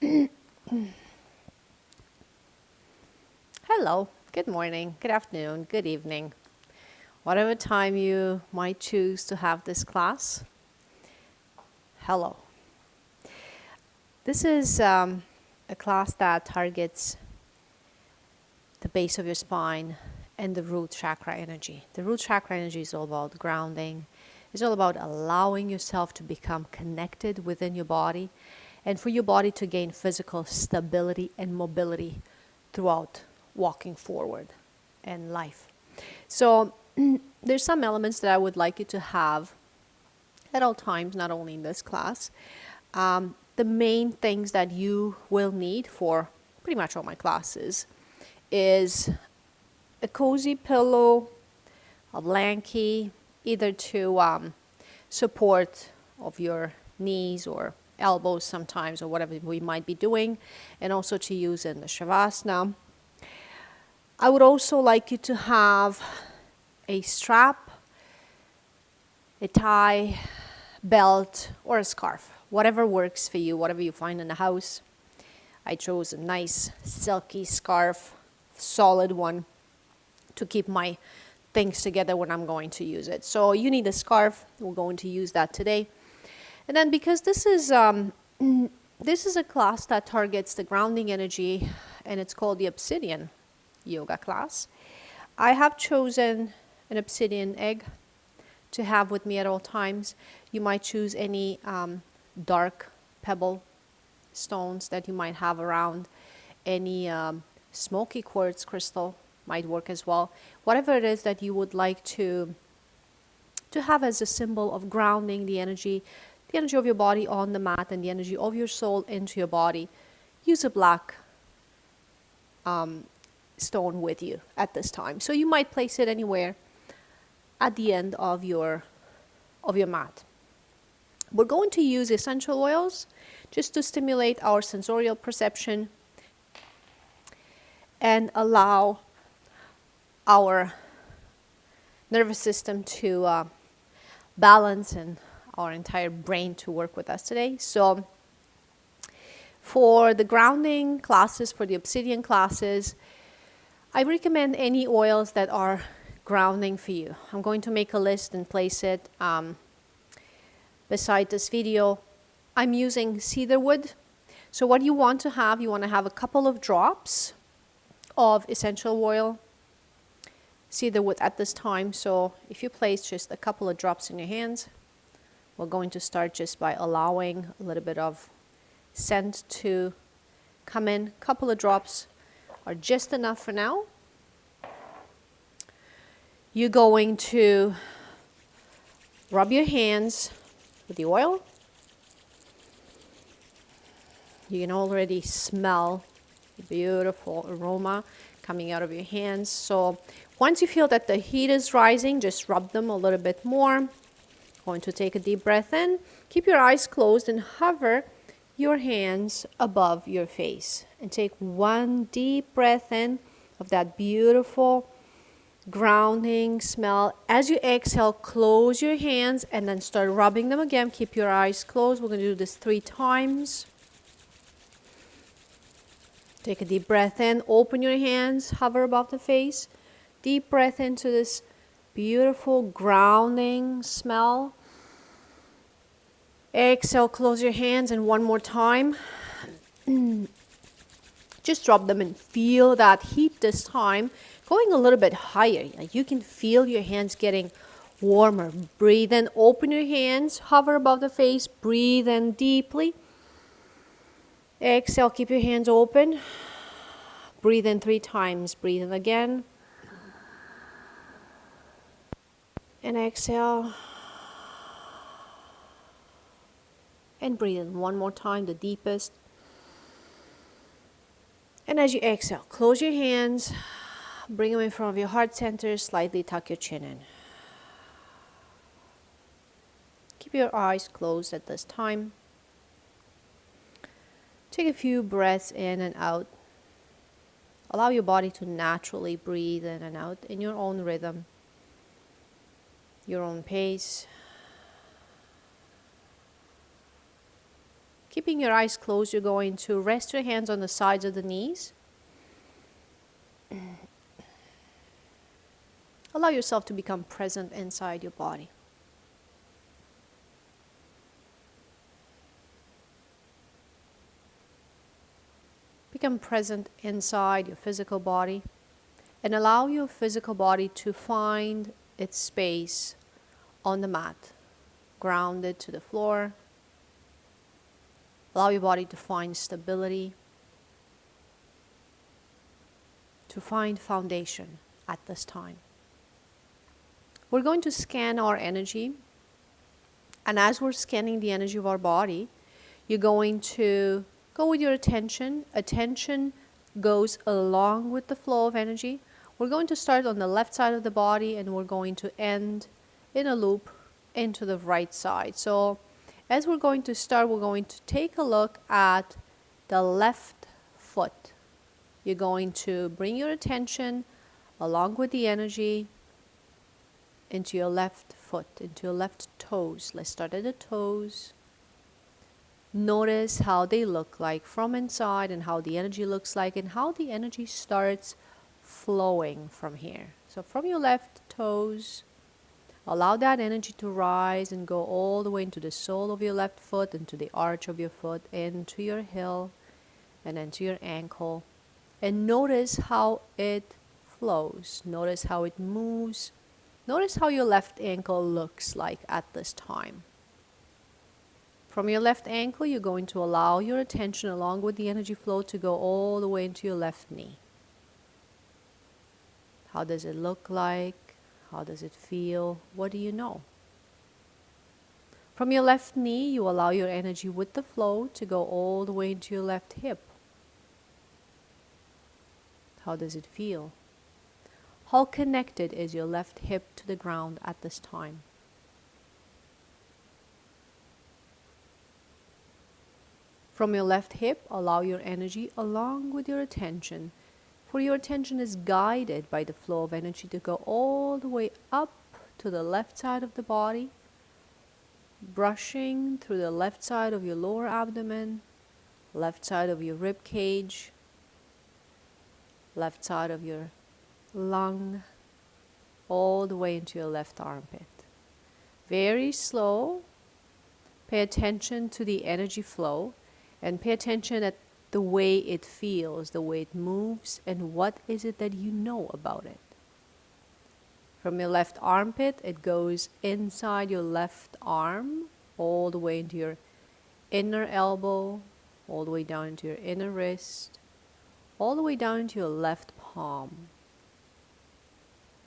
Hello, good morning, good afternoon, good evening. Whatever time you might choose to have this class, hello. This is a class that targets the base of your spine and the root chakra energy. The root chakra energy is all about grounding. It's all about allowing yourself to become connected within your body and for your body to gain physical stability and mobility throughout walking forward in life. So there's some elements that I would like you to have at all times, not only in this class. The main things that you will need for pretty much all my classes is a cozy pillow, a blankie, either to support of your knees or elbows sometimes, or whatever we might be doing, and also to use in the Shavasana. I would also like you to have a strap, a tie, belt, or a scarf, whatever works for you, whatever you find in the house. I chose a nice silky scarf, solid one, to keep my things together when I'm going to use it. So you need a scarf. We're going to use that today. And then because this is a class that targets the grounding energy, and it's called the Obsidian yoga class, I have chosen an obsidian egg to have with me at all times. You might choose any dark pebble stones that you might have around. Any smoky quartz crystal might work as well. Whatever it is that you would like to have as a symbol of grounding the energy of your body on the mat and the energy of your soul into your body. Use a black stone with you at this time. So you might place it anywhere at the end of your mat. We're going to use essential oils just to stimulate our sensorial perception and allow our nervous system to balance and our entire brain to work with us today. So for the grounding classes, for the obsidian classes, I recommend any oils that are grounding for you. I'm going to make a list and place it beside this video. I'm using cedarwood. So what you want to have a couple of drops of essential oil, cedarwood at this time. So if you place just a couple of drops in your hands, we're going to start just by allowing a little bit of scent to come in. A couple of drops are just enough for now. You're going to rub your hands with the oil. You can already smell the beautiful aroma coming out of your hands. So once you feel that the heat is rising, just rub them a little bit more. Going to take a deep breath in. Keep your eyes closed and hover your hands above your face. And take one deep breath in of that beautiful grounding smell. As you exhale, close your hands and then start rubbing them again. Keep your eyes closed. We're going to do this 3 times. Take a deep breath in. Open your hands. Hover above the face. Deep breath into this beautiful grounding smell. Exhale, close your hands, and one more time. Just drop them and feel that heat this time going a little bit higher. Like you can feel your hands getting warmer. Breathe in, open your hands, hover above the face, breathe in deeply. Exhale, keep your hands open. Breathe in 3 times. Breathe in again. And exhale. And breathe in one more time, the deepest. And as you exhale, close your hands. Bring them in front of your heart center. Slightly tuck your chin in. Keep your eyes closed at this time. Take a few breaths in and out. Allow your body to naturally breathe in and out in your own rhythm, your own pace. Keeping your eyes closed, you're going to rest your hands on the sides of the knees. Allow yourself to become present inside your body. Become present inside your physical body and allow your physical body to find its space on the mat, grounded to the floor. Allow your body to find stability, to find foundation at this time. We're going to scan our energy, and as we're scanning the energy of our body, you're going to go with your attention. Attention goes along with the flow of energy. We're going to start on the left side of the body and we're going to end in a loop into the right side. So as we're going to start, we're going to take a look at the left foot. You're going to bring your attention along with the energy into your left foot, into your left toes. Let's start at the toes. Notice how they look like from inside and how the energy looks like and how the energy starts flowing from here. So from your left toes, allow that energy to rise and go all the way into the sole of your left foot, into the arch of your foot, into your heel and into your ankle. And notice how it flows. Notice how it moves. Notice how your left ankle looks like at this time. From your left ankle, you're going to allow your attention along with the energy flow to go all the way into your left knee. How does it look like? How does it feel? What do you know? From your left knee, you allow your energy with the flow to go all the way into your left hip. How does it feel? How connected is your left hip to the ground at this time? From your left hip, allow your energy along with your attention, for your attention is guided by the flow of energy to go all the way up to the left side of the body, brushing through the left side of your lower abdomen, left side of your rib cage, left side of your lung, all the way into your left armpit. Very slow. Pay attention to the energy flow and pay attention at the way it feels, the way it moves, and what is it that you know about it. From your left armpit, it goes inside your left arm, all the way into your inner elbow, all the way down into your inner wrist, all the way down into your left palm.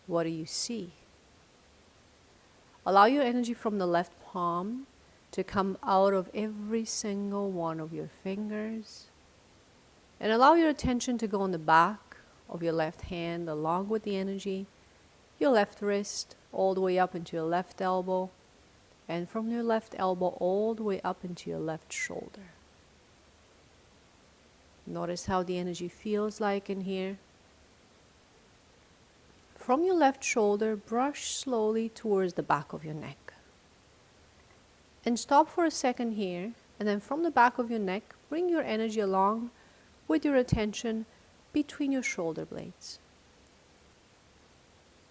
What do you see? Allow your energy from the left palm to come out of every single one of your fingers. And allow your attention to go on the back of your left hand along with the energy, your left wrist, all the way up into your left elbow, and from your left elbow all the way up into your left shoulder. Notice how the energy feels like in here. From your left shoulder, brush slowly towards the back of your neck. And stop for a second here, and then from the back of your neck, bring your energy along with your attention between your shoulder blades.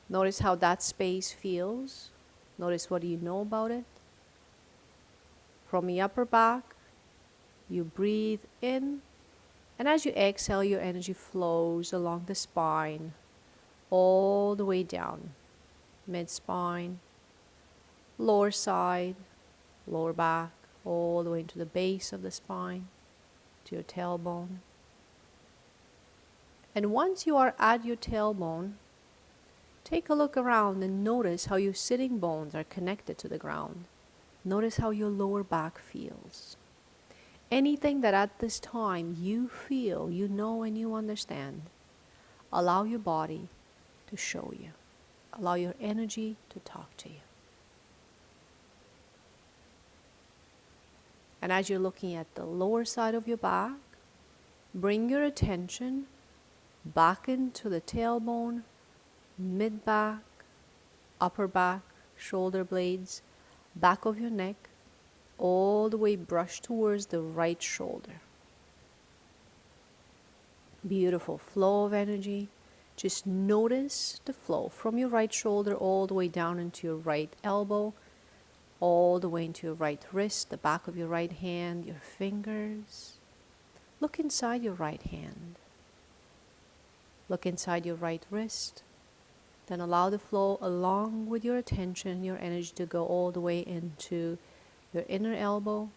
Notice how that space feels. Notice what you know about it. From the upper back, you breathe in, and as you exhale, your energy flows along the spine, all the way down, mid-spine, lower side, lower back, all the way into the base of the spine, to your tailbone. And once you are at your tailbone, take a look around and notice how your sitting bones are connected to the ground. Notice how your lower back feels. Anything that at this time you feel, you know, and you understand, allow your body to show you. Allow your energy to talk to you. And as you're looking at the lower side of your back, bring your attention back into the tailbone, mid-back, upper back, shoulder blades, back of your neck, all the way brush towards the right shoulder. Beautiful flow of energy. Just notice the flow from your right shoulder all the way down into your right elbow, all the way into your right wrist, the back of your right hand, your fingers. Look inside your right hand. Look inside your right wrist. Then allow the flow along with your attention, your energy to go all the way into your inner elbow,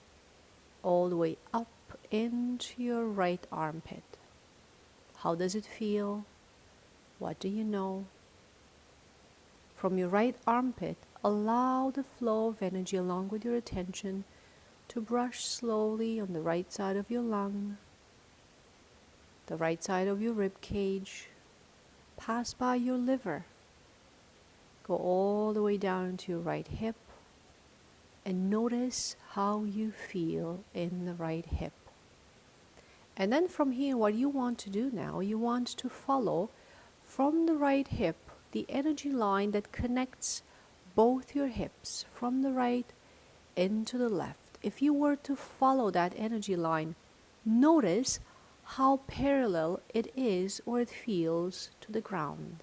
all the way up into your right armpit. How does it feel? What do you know? From your right armpit, allow the flow of energy along with your attention to brush slowly on the right side of your lung, the right side of your rib cage, pass by your liver, go all the way down into your right hip, and notice how you feel in the right hip. And then from here, what you want to do now, you want to follow from the right hip the energy line that connects both your hips from the right into the left. If you were to follow that energy line, notice how parallel it is or it feels to the ground.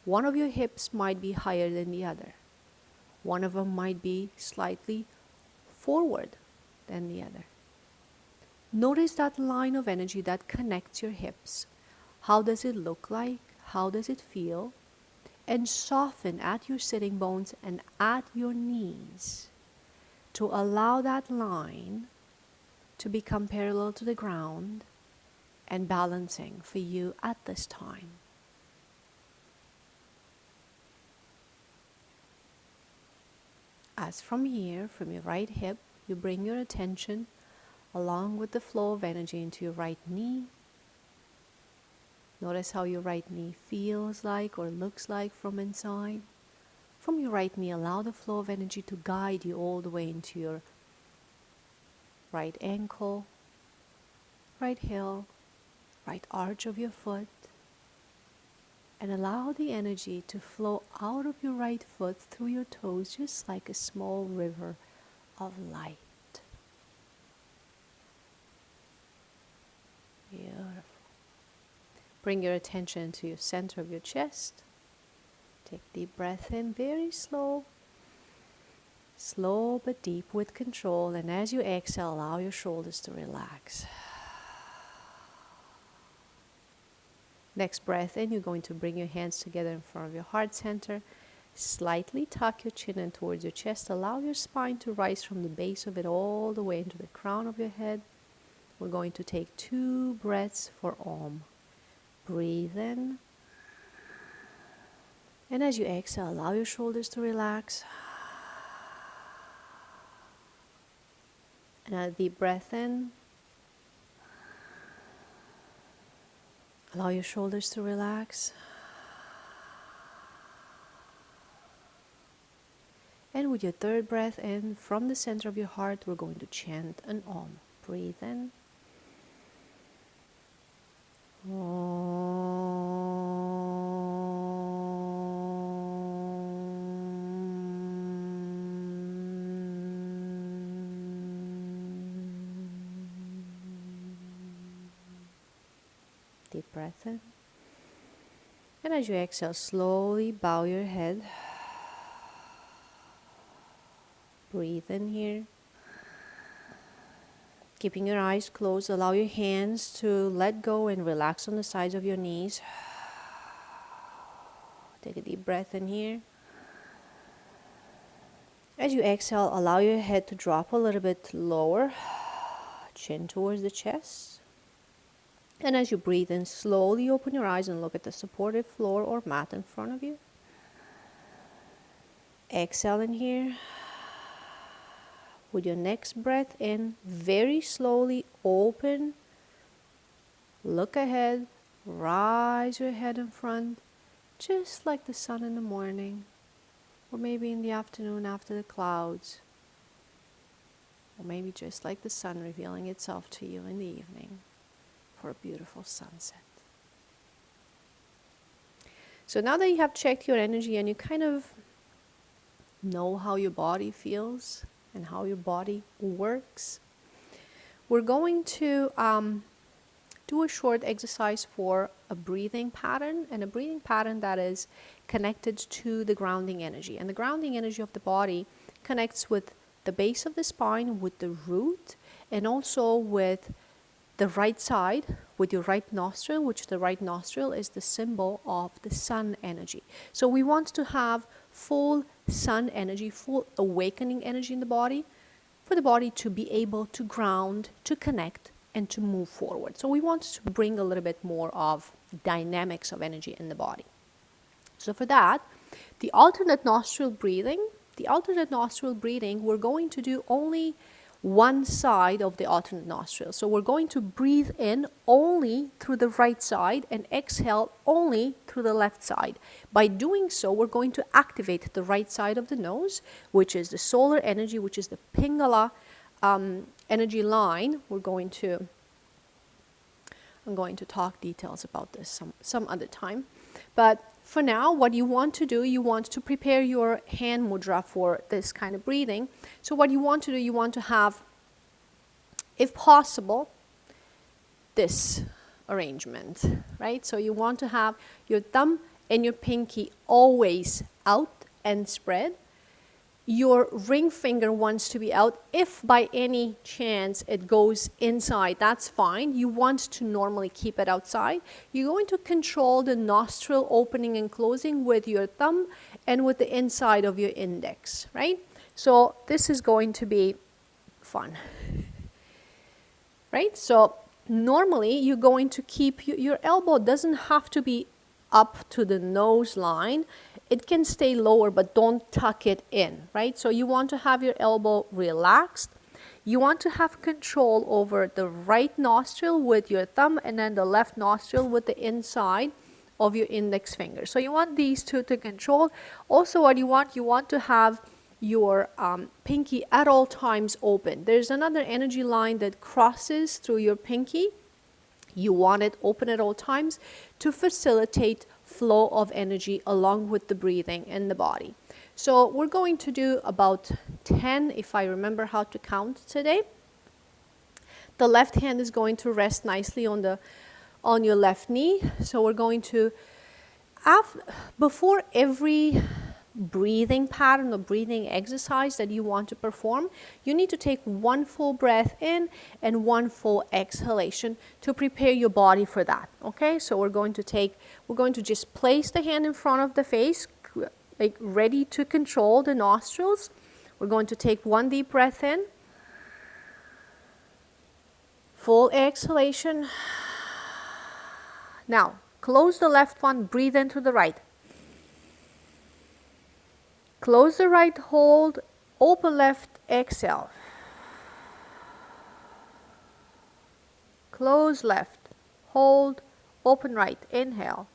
One of your hips might be higher than the other. One of them might be slightly forward than the other. Notice that line of energy that connects your hips. How does it look like? How does it feel? And soften at your sitting bones and at your knees to allow that line to become parallel to the ground and balancing for you at this time. As from here, from your right hip, you bring your attention along with the flow of energy into your right knee. Notice how your right knee feels like or looks like from inside. From your right knee, allow the flow of energy to guide you all the way into your right ankle, right heel, right arch of your foot, and allow the energy to flow out of your right foot through your toes just like a small river of light. Beautiful. Bring your attention to your center of your chest. Take a deep breath in, very slow. Slow but deep with control. And as you exhale, allow your shoulders to relax. Next breath in, you're going to bring your hands together in front of your heart center. Slightly tuck your chin in towards your chest. Allow your spine to rise from the base of it all the way into the crown of your head. We're going to take 2 breaths for Om. Breathe in. And as you exhale, allow your shoulders to relax. And a deep breath in. Allow your shoulders to relax. And with your 3rd breath in, from the center of your heart, we're going to chant an Om. Breathe in. Deep breath in. And as you exhale, slowly bow your head. Breathe in here. Keeping your eyes closed, allow your hands to let go and relax on the sides of your knees. Take a deep breath in here. As you exhale, allow your head to drop a little bit lower, chin towards the chest. And as you breathe in, slowly open your eyes and look at the supportive floor or mat in front of you. Exhale in here. With your next breath in, very slowly open, look ahead, rise your head in front, just like the sun in the morning, or maybe in the afternoon after the clouds, or maybe just like the sun revealing itself to you in the evening for a beautiful sunset. So now that you have checked your energy and you kind of know how your body feels, and how your body works. We're going to do a short exercise for a breathing pattern, and a breathing pattern that is connected to the grounding energy. And the grounding energy of the body connects with the base of the spine, with the root, and also with the right side, with your right nostril, which the right nostril is the symbol of the sun energy. So we want to have full sun energy, full awakening energy in the body, for the body to be able to ground, to connect, and to move forward. So we want to bring a little bit more of dynamics of energy in the body. So for that, the alternate nostril breathing, we're going to do only one side of the alternate nostril. So we're going to breathe in only through the right side and exhale only through the left side. By doing so, we're going to activate the right side of the nose, which is the solar energy, which is the Pingala energy line. I'm going to talk details about this some other time. But for now, what you want to do, you want to prepare your hand mudra for this kind of breathing. So what you want to do, you want to have, if possible, this arrangement, right? So you want to have your thumb and your pinky always out and spread. Your ring finger wants to be out. If by any chance it goes inside, that's fine. You want to normally keep it outside. You're going to control the nostril opening and closing with your thumb and with the inside of your index, right? So this is going to be fun, right? So normally you're going to keep your elbow doesn't have to be up to the nose line. It can stay lower, but don't tuck it in, right? So you want to have your elbow relaxed. You want to have control over the right nostril with your thumb and then the left nostril with the inside of your index finger. So you want these two to control. Also what you want to have your pinky at all times open. There's another energy line that crosses through your pinky. You want it open at all times to facilitate flow of energy along with the breathing in the body. So we're going to do about 10, if I remember how to count today. The left hand is going to rest nicely on your left knee. So we're going to, before every breathing pattern or breathing exercise that you want to perform, you need to take one full breath in and one full exhalation to prepare your body for that. Okay, so we're going to just place the hand in front of the face, like ready to control the nostrils. We're going to take one deep breath in, full exhalation. Now close the left one, breathe into the right. Close the right, hold, open left, exhale. Close left, hold, open right, inhale.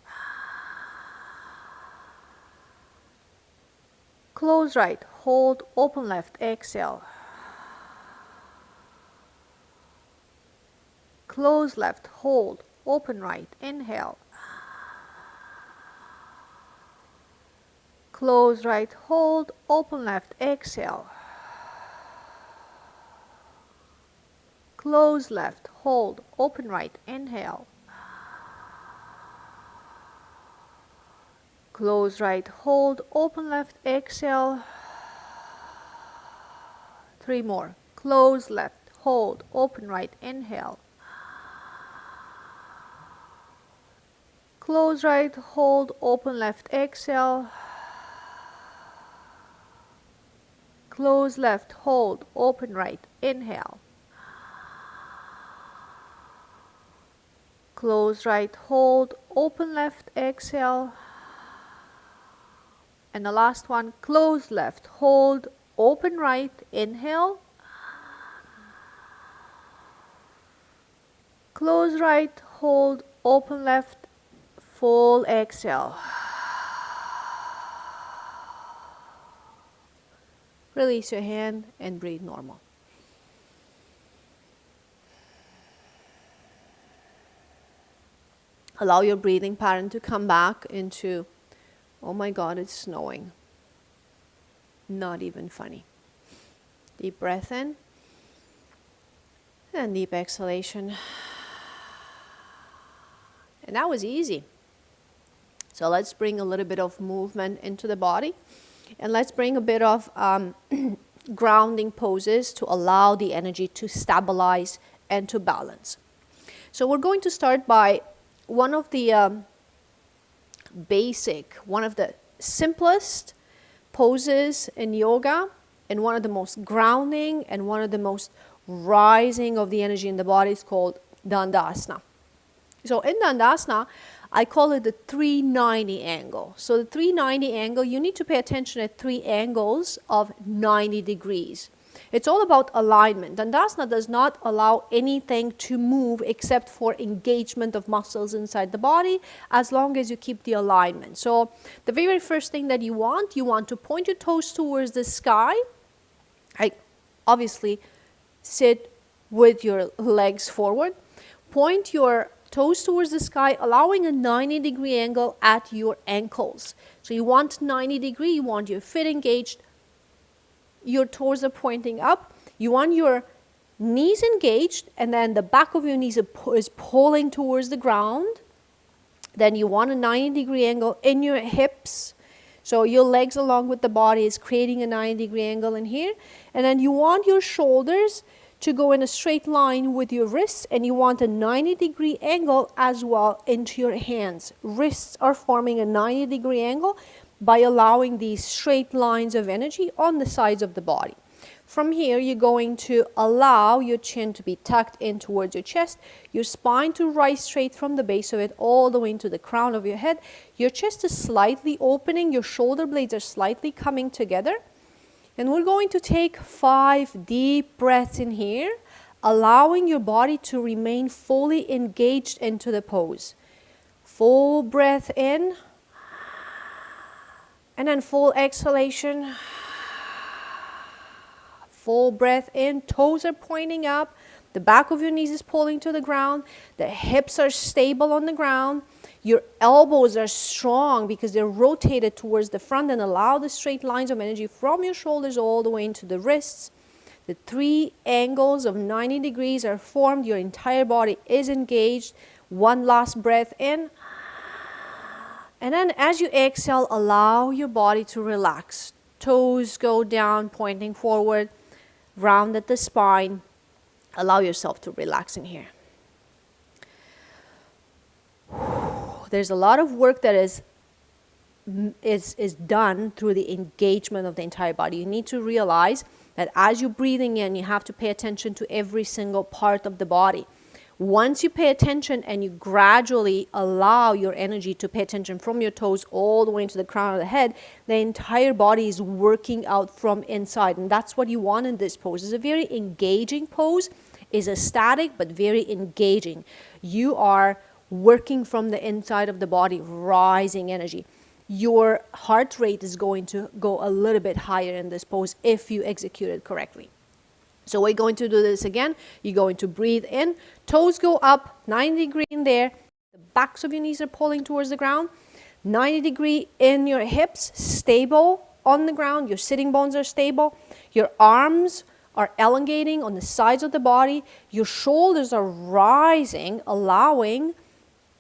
Close right, hold, open left, exhale. Close left, hold, open right, inhale. Close right, hold, open left, exhale. Close left, hold, open right, inhale. Close right, hold, open left, exhale. 3 more. Close left, hold, open right, inhale. Close right, hold, open left, exhale. Close left, hold, open right, inhale. Close right, hold, open left, exhale. And the last one, close left, hold, open right, inhale. Close right, hold, open left, full exhale. Release your hand and breathe normal. Allow your breathing pattern to come back into, oh my God, it's snowing. Not even funny. Deep breath in. And deep exhalation. And that was easy. So let's bring a little bit of movement into the body. And let's bring a bit of grounding poses to allow the energy to stabilize and to balance. So we're going to start by one of the one of the simplest poses in yoga, and one of the most grounding and one of the most rising of the energy in the body is called Dandasana. So in Dandasana, I call it the 390 angle. So the 390 angle, you need to pay attention at 3 angles of 90 degrees. It's all about alignment. Dandasana does not allow anything to move except for engagement of muscles inside the body, as long as you keep the alignment. So the very first thing that you want to point your toes towards the sky. Obviously sit with your legs forward. Point your toes towards the sky, allowing a 90-degree angle at your ankles. So you want 90 degree, you want your feet engaged, your toes are pointing up, you want your knees engaged, and then the back of your knees is pulling towards the ground. Then you want a 90-degree angle in your hips. So your legs along with the body is creating a 90-degree angle in here. And then you want your shoulders to go in a straight line with your wrists, and you want a 90-degree angle as well into your hands. Wrists are forming a 90-degree angle by allowing these straight lines of energy on the sides of the body. From here, you're going to allow your chin to be tucked in towards your chest, your spine to rise straight from the base of it all the way into the crown of your head. Your chest is slightly opening, your shoulder blades are slightly coming together. And we're going to take 5 deep breaths in here, allowing your body to remain fully engaged into the pose. Full breath in, and then full exhalation. Full breath in, toes are pointing up, the back of your knees is pulling to the ground, the hips are stable on the ground. Your elbows are strong because they're rotated towards the front, and allow the straight lines of energy from your shoulders all the way into the wrists. The 3 angles of 90 degrees are formed. Your entire body is engaged. One last breath in. And then as you exhale, allow your body to relax. Toes go down, pointing forward. Round at the spine. Allow yourself to relax in here. There's a lot of work that is done through the engagement of the entire body. You need to realize that as you're breathing in, you have to pay attention to every single part of the body. Once you pay attention and you gradually allow your energy to pay attention from your toes all the way into the crown of the head, the entire body is working out from inside. And that's what you want in this pose. It's a very engaging pose. It's a static but very engaging. You are working from the inside of the body, rising energy. Your heart rate is going to go a little bit higher in this pose if you execute it correctly. So we're going to do this again. You're going to breathe in, toes go up, 90 degree in there, the backs of your knees are pulling towards the ground, 90 degree in your hips, stable on the ground, your sitting bones are stable, your arms are elongating on the sides of the body, your shoulders are rising, allowing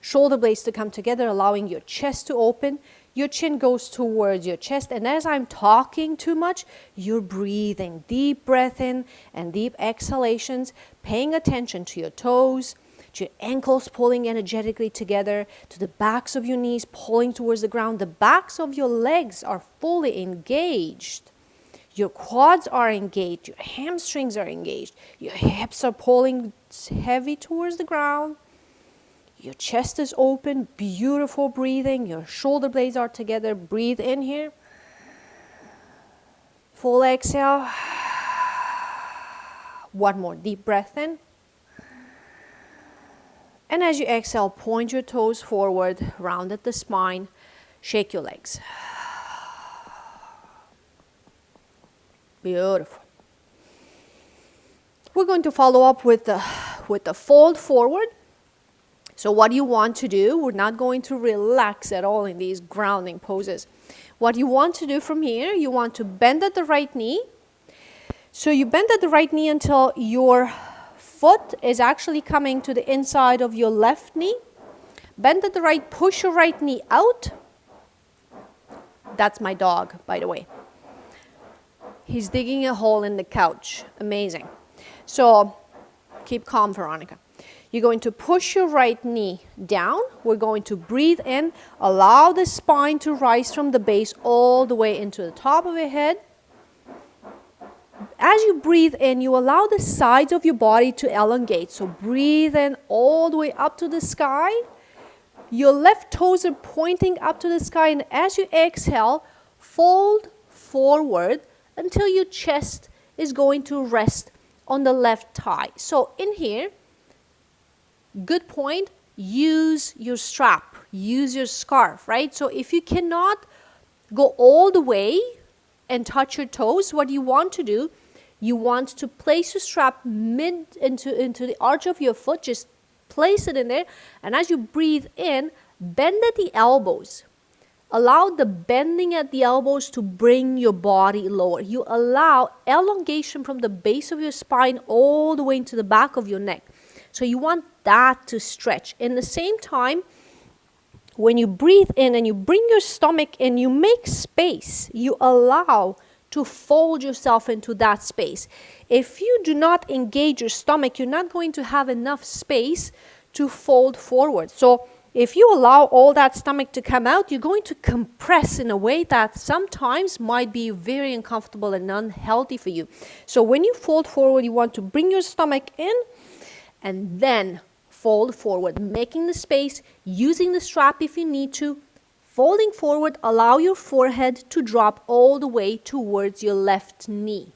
shoulder blades to come together, allowing your chest to open. Your chin goes towards your chest, and as I'm talking too much, you're breathing. Deep breath in and deep exhalations, paying attention to your toes, to your ankles pulling energetically together, to the backs of your knees pulling towards the ground. The backs of your legs are fully engaged. Your quads are engaged, your hamstrings are engaged, your hips are pulling heavy towards the ground. Your chest is open, beautiful breathing. Your shoulder blades are together. Breathe in here. Full exhale. One more deep breath in. And as you exhale, point your toes forward, round at the spine, shake your legs. Beautiful. We're going to follow up with the fold forward. So what you want to do, we're not going to relax at all in these grounding poses. What you want to do from here, you want to bend at the right knee. So you bend at the right knee until your foot is actually coming to the inside of your left knee. Bend at the right, push your right knee out. That's my dog, by the way. He's digging a hole in the couch. Amazing. So keep calm, Veronica. You're going to push your right knee down. We're going to breathe in. Allow the spine to rise from the base all the way into the top of your head. As you breathe in, you allow the sides of your body to elongate. So breathe in all the way up to the sky. Your left toes are pointing up to the sky, and as you exhale, fold forward until your chest is going to rest on the left thigh. So in here, good point, use your strap, use your scarf, right? So if you cannot go all the way and touch your toes, what you want to do, you want to place your strap mid into the arch of your foot, just place it in there, and as you breathe in, bend at the elbows. Allow the bending at the elbows to bring your body lower. You allow elongation from the base of your spine all the way into the back of your neck. So you want that to stretch. In the same time, when you breathe in and you bring your stomach in, you make space. You allow to fold yourself into that space. If you do not engage your stomach, you're not going to have enough space to fold forward. So if you allow all that stomach to come out, you're going to compress in a way that sometimes might be very uncomfortable and unhealthy for you. So when you fold forward, you want to bring your stomach in and then fold forward, making the space, using the strap if you need to. Folding forward, allow your forehead to drop all the way towards your left knee.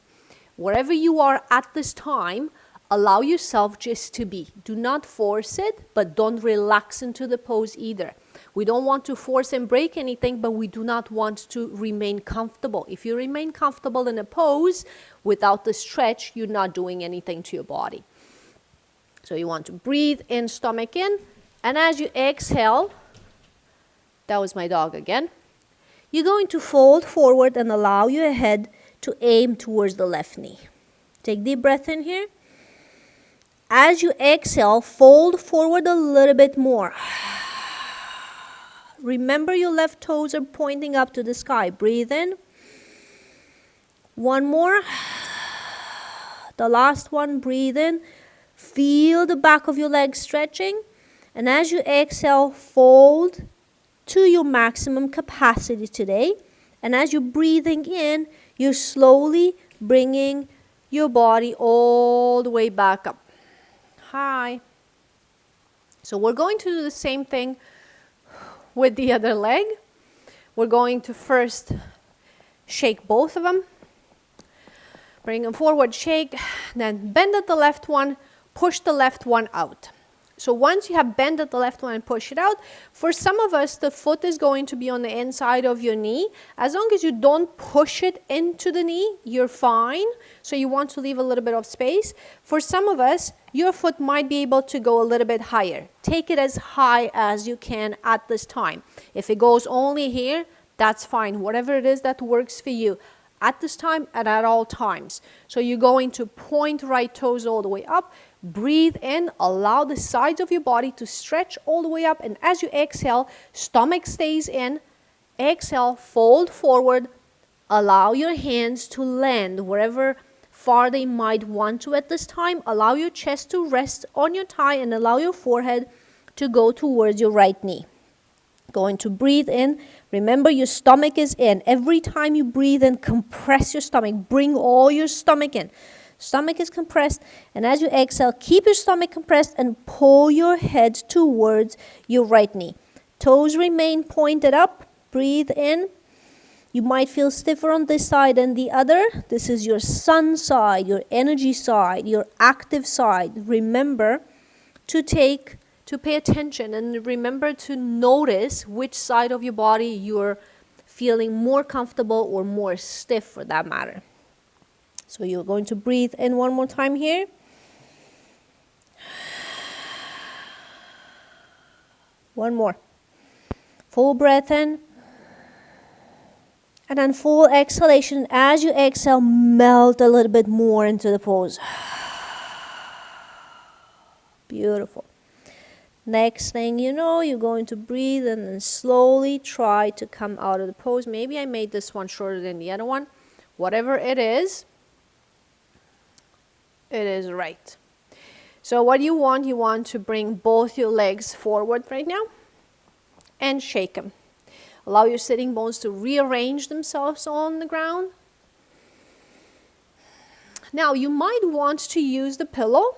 Wherever you are at this time, allow yourself just to be. Do not force it, but don't relax into the pose either. We don't want to force and break anything, but we do not want to remain comfortable. If you remain comfortable in a pose without the stretch, you're not doing anything to your body. So you want to breathe in, stomach in, and as you exhale, that was my dog again, you're going to fold forward and allow your head to aim towards the left knee. Take deep breath in here. As you exhale, fold forward a little bit more. Remember your left toes are pointing up to the sky. Breathe in. One more. The last one, breathe in. Feel the back of your legs stretching. And as you exhale, fold to your maximum capacity today. And as you're breathing in, you're slowly bringing your body all the way back up. Hi. So we're going to do the same thing with the other leg. We're going to first shake both of them. Bring them forward, shake, then bend at the left one, push the left one out. So once you have bent at the left one and push it out, for some of us, the foot is going to be on the inside of your knee. As long as you don't push it into the knee, you're fine. So you want to leave a little bit of space. For some of us, your foot might be able to go a little bit higher. Take it as high as you can at this time. If it goes only here, that's fine. Whatever it is that works for you at this time and at all times. So you're going to point right toes all the way up. Breathe in, allow the sides of your body to stretch all the way up, and as you exhale, stomach stays in. Exhale, fold forward, allow your hands to land wherever far they might want to at this time. Allow your chest to rest on your thigh and allow your forehead to go towards your right knee. Going to breathe in. Remember, your stomach is in. Every time you breathe in, compress your stomach. Bring all your stomach in. Stomach is compressed, and as you exhale, keep your stomach compressed and pull your head towards your right knee. Toes remain pointed up. Breathe in. You might feel stiffer on this side than the other. This is your sun side, your energy side, your active side. Remember to pay attention and remember to notice which side of your body you're feeling more comfortable or more stiff for that matter. So you're going to breathe in one more time here. One more. Full breath in. And then full exhalation. As you exhale, melt a little bit more into the pose. Beautiful. Next thing you know, you're going to breathe and then slowly try to come out of the pose. Maybe I made this one shorter than the other one. Whatever it is right. So what you want to bring both your legs forward right now and shake them. Allow your sitting bones to rearrange themselves on the ground. Now you might want to use the pillow.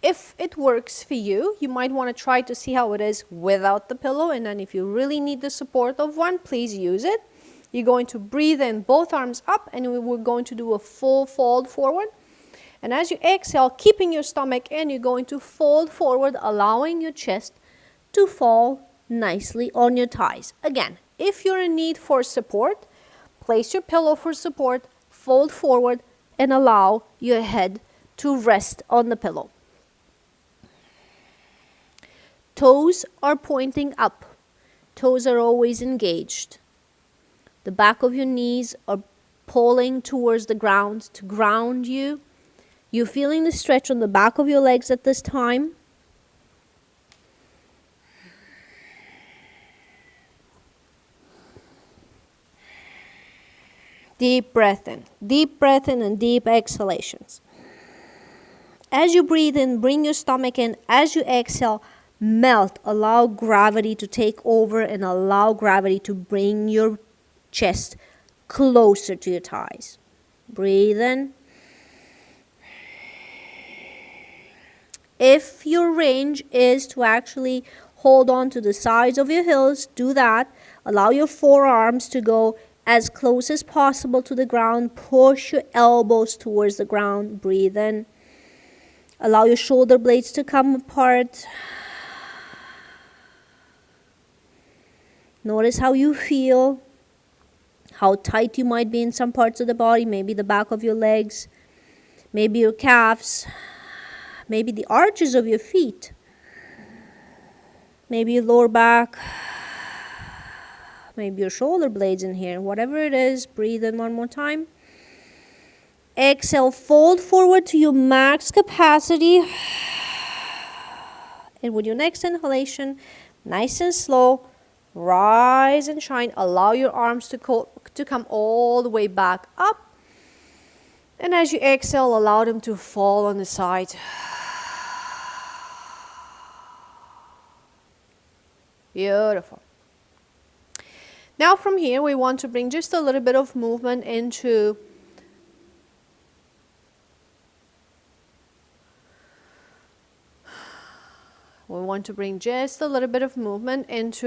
If it works for you, you might want to try to see how it is without the pillow, and then if you really need the support of one, please use it. You're going to breathe in, both arms up, and we're going to do a full fold forward. And as you exhale, keeping your stomach in, you're going to fold forward, allowing your chest to fall nicely on your thighs. Again, if you're in need for support, place your pillow for support, fold forward, and allow your head to rest on the pillow. Toes are pointing up. Toes are always engaged. The back of your knees are pulling towards the ground to ground you. You're feeling the stretch on the back of your legs at this time. Deep breath in and deep exhalations. As you breathe in, bring your stomach in. As you exhale, melt. Allow gravity to take over and allow gravity to bring your chest closer to your thighs. Breathe in. If your range is to actually hold on to the sides of your heels, do that. Allow your forearms to go as close as possible to the ground. Push your elbows towards the ground. Breathe in. Allow your shoulder blades to come apart. Notice how you feel, how tight you might be in some parts of the body, maybe the back of your legs, maybe your calves, maybe the arches of your feet, maybe your lower back, maybe your shoulder blades in here. Whatever it is, breathe in one more time. Exhale, fold forward to your max capacity. And with your next inhalation, nice and slow, rise and shine. Allow your arms to come all the way back up. And as you exhale, allow them to fall on the side. Beautiful. Now from here, we want to bring just a little bit of movement into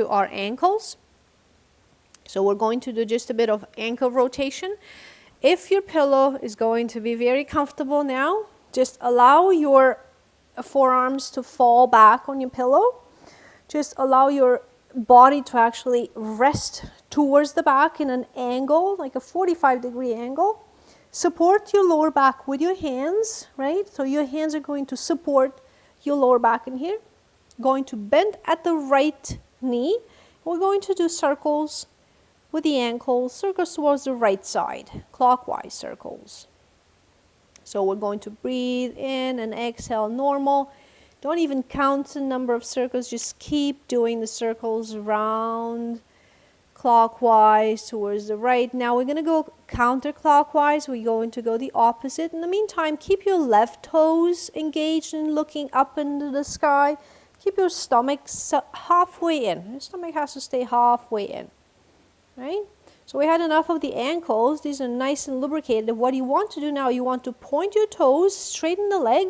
our ankles. So we're going to do just a bit of ankle rotation. If your pillow is going to be very comfortable now, just allow your forearms to fall back on your pillow. Just allow your body to actually rest towards the back in an angle, like a 45-degree angle. Support your lower back with your hands, right? So your hands are going to support your lower back in here. Going to bend at the right knee. We're going to do circles with the ankles, circles towards the right side, clockwise circles. So we're going to breathe in and exhale normal. Don't even count the number of circles, just keep doing the circles round, clockwise towards the right. Now we're going to go counterclockwise. We're going to go the opposite. In the meantime, keep your left toes engaged and looking up into the sky. Keep your stomach halfway in. Your stomach has to stay halfway in, right? So we had enough of the ankles. These are nice and lubricated. What you want to do now, you want to point your toes, straighten the leg,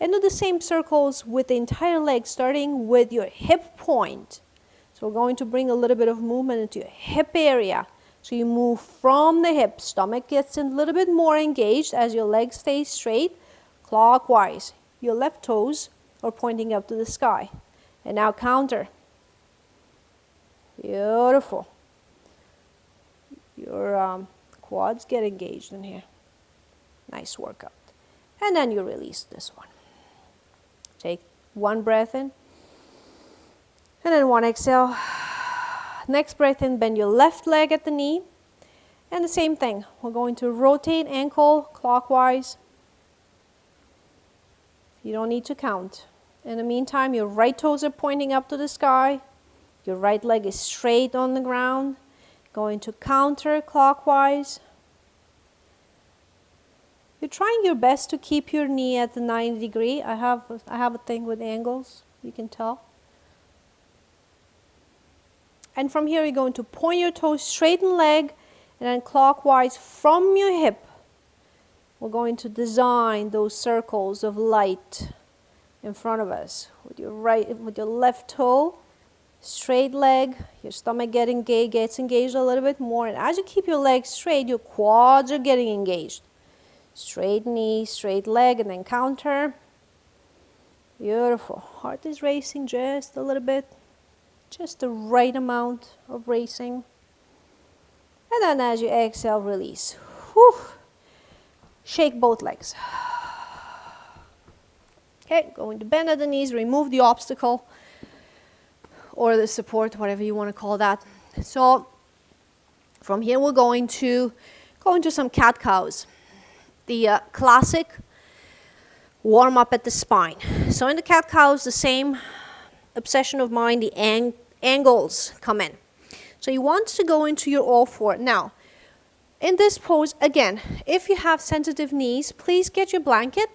and do the same circles with the entire leg, starting with your hip point. So we're going to bring a little bit of movement into your hip area. So you move from the hip. Stomach gets a little bit more engaged as your leg stays straight, clockwise. Your left toes are pointing up to the sky. And now counter. Beautiful. Your quads get engaged in here. Nice workout. And then you release this one. Take one breath in. And then one exhale. Next breath in, bend your left leg at the knee. And the same thing, we're going to rotate ankle clockwise. You don't need to count. In the meantime, your right toes are pointing up to the sky. Your right leg is straight on the ground. Going to counter clockwise. You're trying your best to keep your knee at the 90 degree. I have a thing with angles, you can tell. And from here, you're going to point your toes, straighten leg, and then clockwise from your hip, we're going to design those circles of light in front of us. With your left toe, straight leg, your stomach gets engaged a little bit more. And as you keep your legs straight, your quads are getting engaged. Straight knee, straight leg, and then counter. Beautiful. Heart is racing just a little bit. Just the right amount of racing. And then as you exhale, release. Whew. Shake both legs. Okay, going to bend at the knees, remove the obstacle or the support, whatever you want to call that. So from here we're going to go into some cat-cows. The classic warm up at the spine. So in the cat-cows, the same obsession of mine, the angles come in. So you want to go into your all four. Now, in this pose, again, if you have sensitive knees, please get your blanket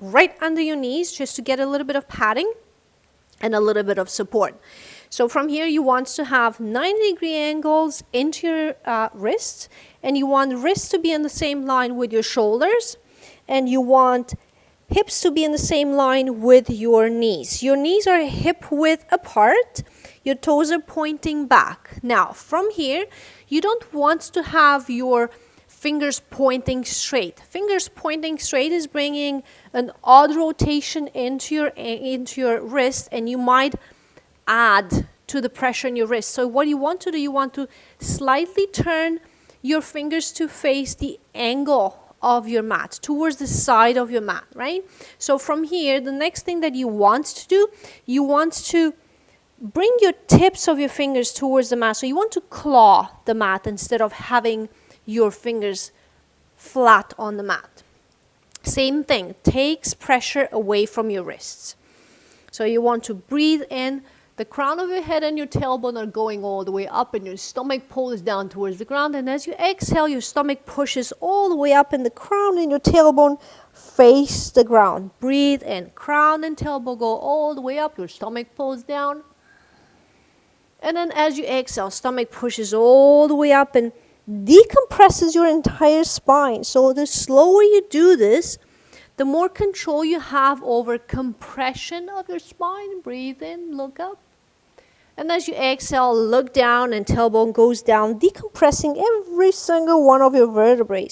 right under your knees just to get a little bit of padding and a little bit of support. So from here, you want to have 90-degree angles into your wrists, and you want wrists to be in the same line with your shoulders, and you want hips to be in the same line with your knees. Your knees are hip width apart. Your toes are pointing back. Now, from here, you don't want to have your fingers pointing straight. Fingers pointing straight is bringing an odd rotation into your wrist, and you might add to the pressure in your wrist. So what you want to do, you want to slightly turn your fingers to face the angle of your mat, towards the side of your mat, right? So from here, the next thing that you want to do, you want to bring your tips of your fingers towards the mat. So you want to claw the mat instead of having your fingers flat on the mat. Same thing, takes pressure away from your wrists. So you want to breathe in. The crown of your head and your tailbone are going all the way up, and your stomach pulls down towards the ground. And as you exhale, your stomach pushes all the way up, and the crown and your tailbone face the ground. Breathe in. Crown and tailbone go all the way up. Your stomach pulls down. And then as you exhale, stomach pushes all the way up and decompresses your entire spine. So the slower you do this, the more control you have over compression of your spine. Breathe in, look up. And as you exhale, look down, and tailbone goes down, decompressing every single one of your vertebrae.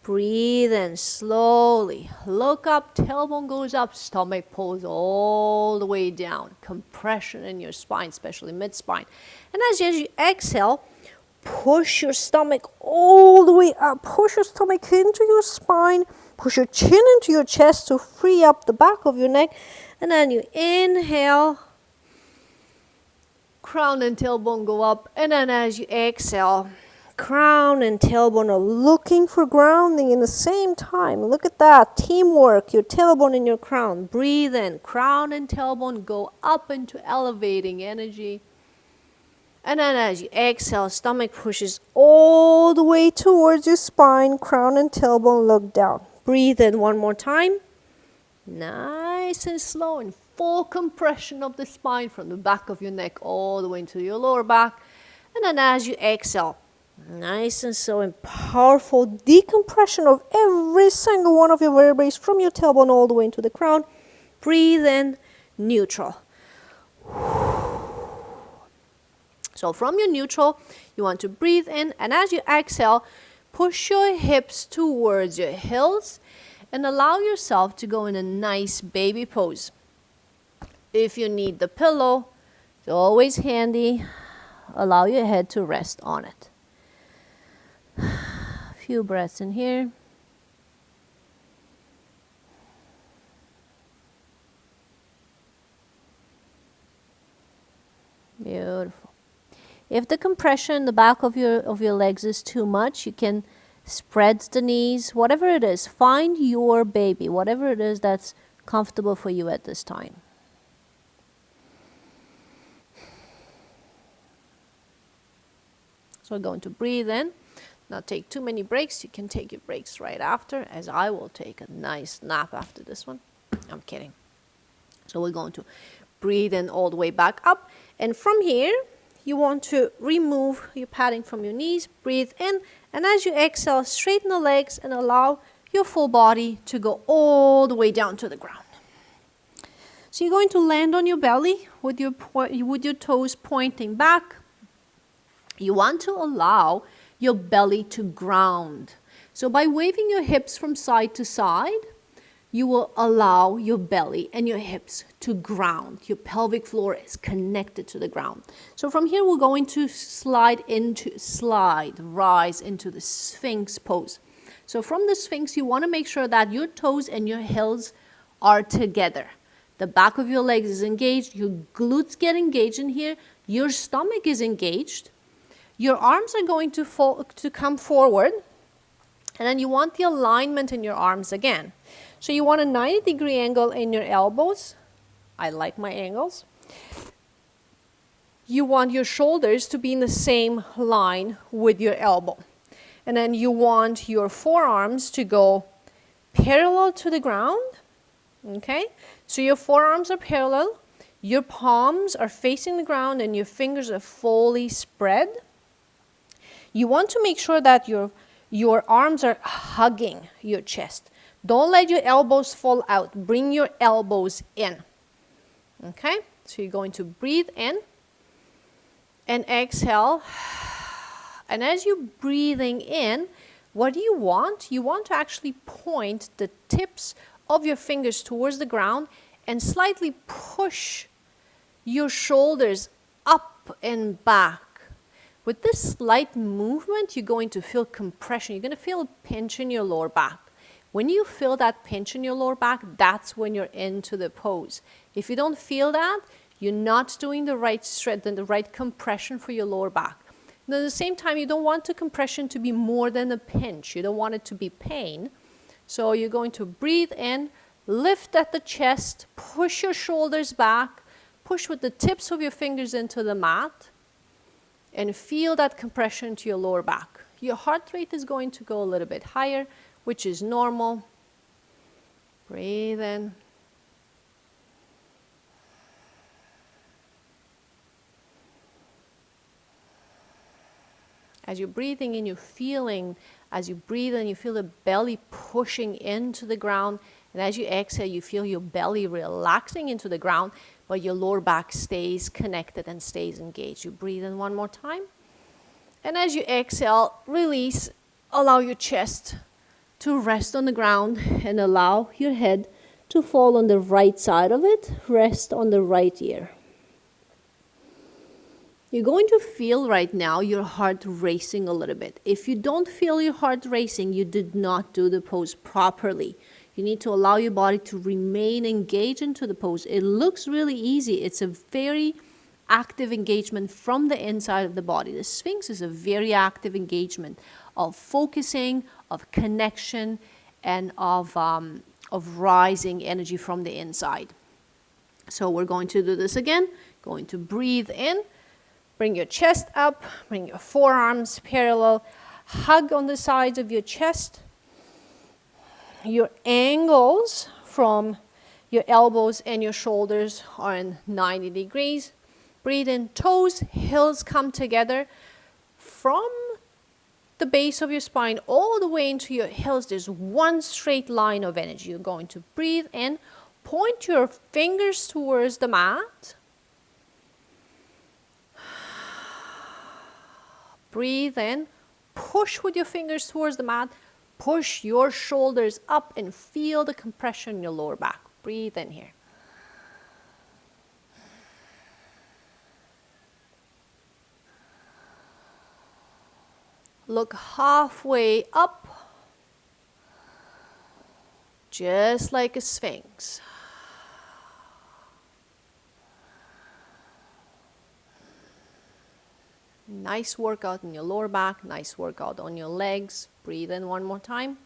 Breathe in slowly. Look up, tailbone goes up, stomach pulls all the way down. Compression in your spine, especially mid-spine. And as you exhale, push your stomach all the way up. Push your stomach into your spine. Push your chin into your chest to free up the back of your neck. And then you inhale. Crown and tailbone go up. And then as you exhale, crown and tailbone are looking for grounding in the same time. Look at that. Teamwork. Your tailbone and your crown. Breathe in. Crown and tailbone go up into elevating energy. And then as you exhale, stomach pushes all the way towards your spine. Crown and tailbone look down. Breathe in one more time. Nice and slow, and full compression of the spine from the back of your neck all the way into your lower back. And then as you exhale, nice and slow and powerful decompression of every single one of your vertebrae from your tailbone all the way into the crown. Breathe in, neutral. So from your neutral, you want to breathe in, and as you exhale, push your hips towards your heels and allow yourself to go in a nice baby pose. If you need the pillow, it's always handy. Allow your head to rest on it. A few breaths in here. Beautiful. If the compression in the back of your legs is too much, you can spread the knees, whatever it is. Find your baby, whatever it is that's comfortable for you at this time. So we're going to breathe in. Not take too many breaks. You can take your breaks right after, as I will take a nice nap after this one. I'm kidding. So we're going to breathe in all the way back up. And from here, you want to remove your padding from your knees. Breathe in. And as you exhale, straighten the legs and allow your full body to go all the way down to the ground. So you're going to land on your belly with your toes pointing back. You want to allow your belly to ground. So by waving your hips from side to side, you will allow your belly and your hips to ground. Your pelvic floor is connected to the ground. So from here, we're going to rise into the Sphinx pose. So from the Sphinx, you want to make sure that your toes and your heels are together. The back of your legs is engaged. Your glutes get engaged in here. Your stomach is engaged. Your arms are going to come forward, and then you want the alignment in your arms again. So you want a 90-degree angle in your elbows. I like my angles. You want your shoulders to be in the same line with your elbow. And then you want your forearms to go parallel to the ground. Okay? So your forearms are parallel. Your palms are facing the ground and your fingers are fully spread. You want to make sure that your arms are hugging your chest. Don't let your elbows fall out. Bring your elbows in. Okay? So you're going to breathe in and exhale. And as you're breathing in, what do you want? You want to actually point the tips of your fingers towards the ground and slightly push your shoulders up and back. With this slight movement, you're going to feel compression. You're going to feel a pinch in your lower back. When you feel that pinch in your lower back, that's when you're into the pose. If you don't feel that, you're not doing the right strength and the right compression for your lower back. And at the same time, you don't want the compression to be more than a pinch. You don't want it to be pain. So you're going to breathe in, lift at the chest, push your shoulders back, push with the tips of your fingers into the mat, and feel that compression to your lower back. Your heart rate is going to go a little bit higher, which is normal. Breathe in. As you're breathing in, you're feeling, as you breathe in, you feel the belly pushing into the ground. And as you exhale, you feel your belly relaxing into the ground, but your lower back stays connected and stays engaged. You breathe in one more time. And as you exhale, release, allow your chest to rest on the ground and allow your head to fall on the right side of it. Rest on the right ear. You're going to feel right now your heart racing a little bit. If you don't feel your heart racing, you did not do the pose properly. You need to allow your body to remain engaged into the pose. It looks really easy. It's a very active engagement from the inside of the body. The Sphinx is a very active engagement of focusing, of connection, and of rising energy from the inside. So we're going to do this again. Going to breathe in. Bring your chest up. Bring your forearms parallel. Hug on the sides of your chest. Your angles from your elbows and your shoulders are in 90 degrees. Breathe in, toes, heels come together. From the base of your spine all the way into your heels, there's one straight line of energy. You're going to breathe in, point your fingers towards the mat. Breathe in, push with your fingers towards the mat. Push your shoulders up and feel the compression in your lower back. Breathe in here. Look halfway up, just like a sphinx. Nice workout in your lower back, nice workout on your legs. Breathe in one more time.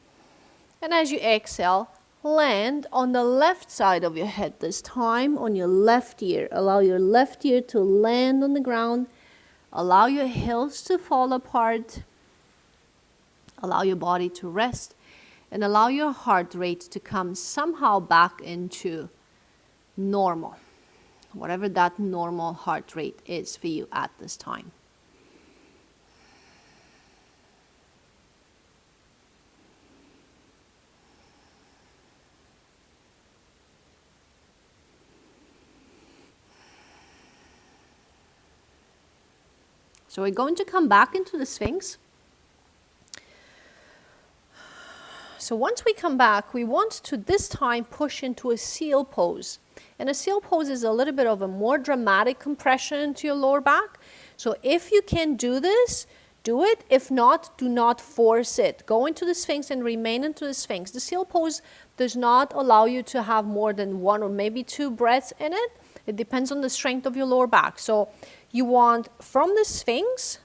And as you exhale, land on the left side of your head this time, on your left ear. Allow your left ear to land on the ground. Allow your heels to fall apart. Allow your body to rest. And allow your heart rate to come somehow back into normal. Whatever that normal heart rate is for you at this time. So we're going to come back into the Sphinx. So once we come back, we want to this time push into a seal pose. And a seal pose is a little bit of a more dramatic compression into your lower back. So if you can do this, do it. If not, do not force it. Go into the Sphinx and remain into the Sphinx. The seal pose does not allow you to have more than 1 or maybe 2 breaths in it. It depends on the strength of your lower back. So you want from the Sphinx,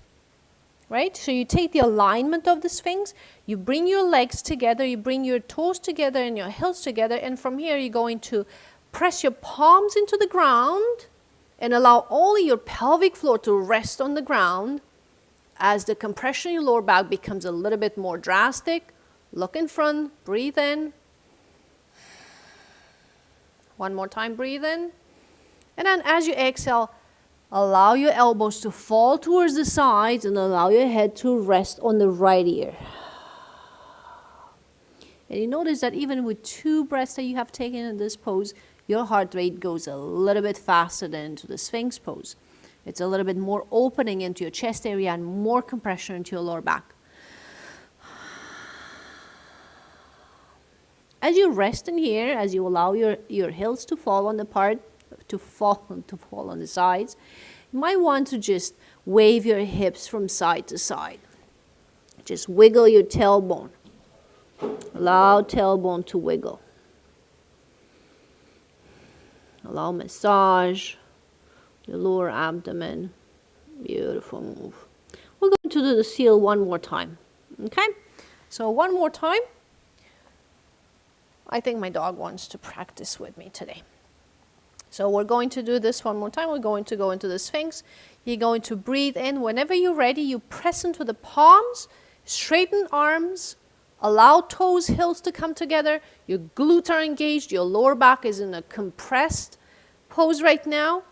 right? So you take the alignment of the Sphinx, you bring your legs together, you bring your toes together and your heels together, and from here you're going to press your palms into the ground and allow all your pelvic floor to rest on the ground. As the compression in your lower back becomes a little bit more drastic, look in front, breathe in. One more time, breathe in. And then as you exhale, allow your elbows to fall towards the sides and allow your head to rest on the right ear. And you notice that even with 2 breaths that you have taken in this pose, your heart rate goes a little bit faster than into the Sphinx pose. It's a little bit more opening into your chest area and more compression into your lower back. As you rest in here, as you allow your heels to fall on the part, to fall on the sides, you might want to just wave your hips from side to side. Just wiggle your tailbone. Allow tailbone to wiggle. Allow massage your lower abdomen. Beautiful move. We're going to do the seal one more time. Okay? So one more time. I think my dog wants to practice with me today. So we're going to do this one more time. We're going to go into the Sphinx. You're going to breathe in. Whenever you're ready, you press into the palms, straighten arms, allow toes, heels to come together. Your glutes are engaged. Your lower back is in a compressed pose right now.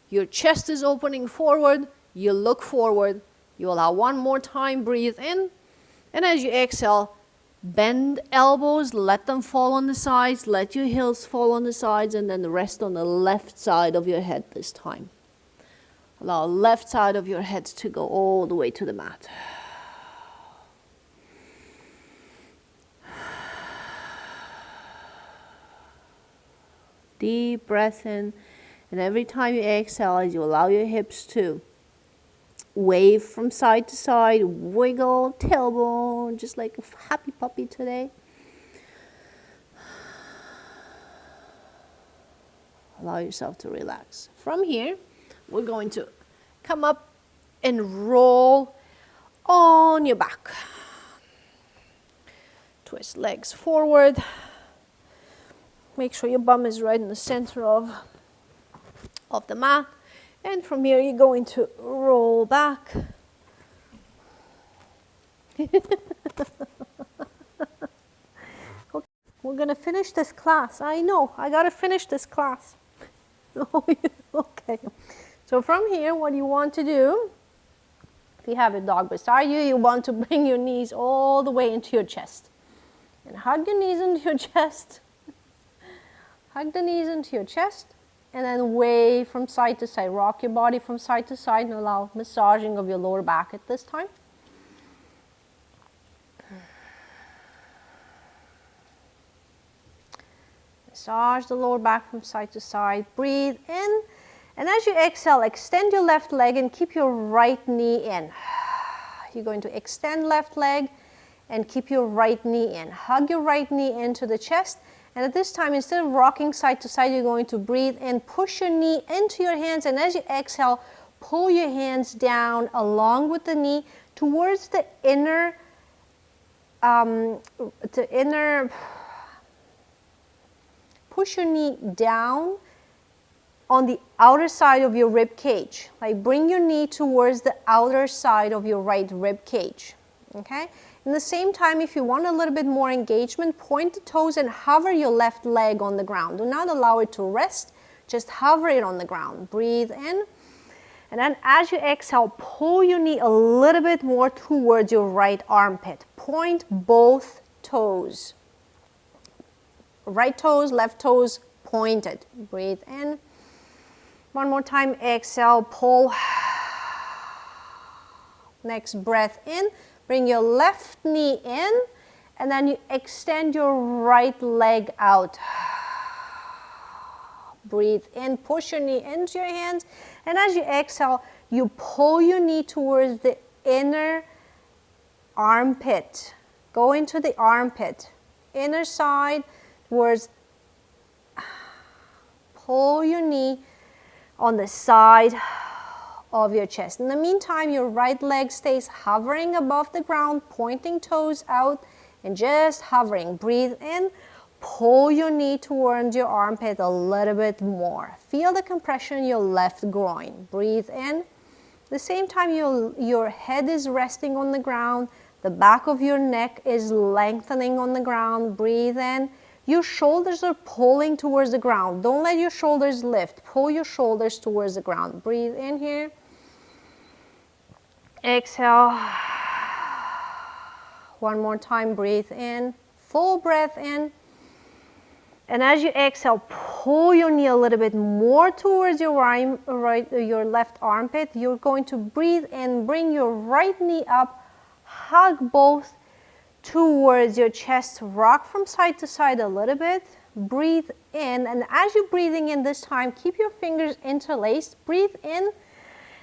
Your chest is opening forward. You look forward. You allow one more time, breathe in. And as you exhale, bend elbows, let them fall on the sides, let your heels fall on the sides, and then rest on the left side of your head this time. Allow left side of your head to go all the way to the mat. Deep breath in, and every time you exhale, as you allow your hips to wave from side to side, wiggle, tailbone, just like a happy puppy today. Allow yourself to relax. From here, we're going to come up and roll on your back. Twist legs forward. Make sure your bum is right in the center of the mat. And from here, you're going to roll back. Okay, we're going to finish this class. I know, I got to finish this class. Okay. So from here, what you want to do, if you have a dog beside you, you want to bring your knees all the way into your chest. And hug your knees into your chest. Hug the knees into your chest. And then wave from side to side. Rock your body from side to side and allow massaging of your lower back at this time. Massage the lower back from side to side. Breathe in. And as you exhale, extend your left leg and keep your right knee in. You're going to extend left leg and keep your right knee in. Hug your right knee into the chest. And at this time, instead of rocking side to side, you're going to breathe in, push your knee into your hands, and as you exhale, pull your hands down along with the knee towards the inner, push your knee down on the outer side of your rib cage. Like bring your knee towards the outer side of your right rib cage. Okay? In the same time, if you want a little bit more engagement, point the toes and hover your left leg on the ground. Do not allow it to rest, just hover it on the ground. Breathe in. And then as you exhale, pull your knee a little bit more towards your right armpit. Point both toes. Right toes, left toes pointed. Breathe in. One more time, exhale, pull. Next breath in, bring your left knee in, and then you extend your right leg out. Breathe in, push your knee into your hands, and as you exhale, you pull your knee towards the inner armpit. Go into the armpit, inner side, towards, pull your knee on the side of your chest. In the meantime, your right leg stays hovering above the ground, pointing toes out and just hovering. Breathe in, pull your knee towards your armpit a little bit more. Feel the compression in your left groin. Breathe in. At the same time, your head is resting on the ground, the back of your neck is lengthening on the ground. Breathe in. Your shoulders are pulling towards the ground. Don't let your shoulders lift. Pull your shoulders towards the ground. Breathe in here. Exhale. One more time, breathe in. Full breath in. And as you exhale, pull your knee a little bit more towards your your left armpit. You're going to breathe in, bring your right knee up, hug both towards your chest, rock from side to side a little bit. Breathe in, and as you're breathing in this time, keep your fingers interlaced. Breathe in,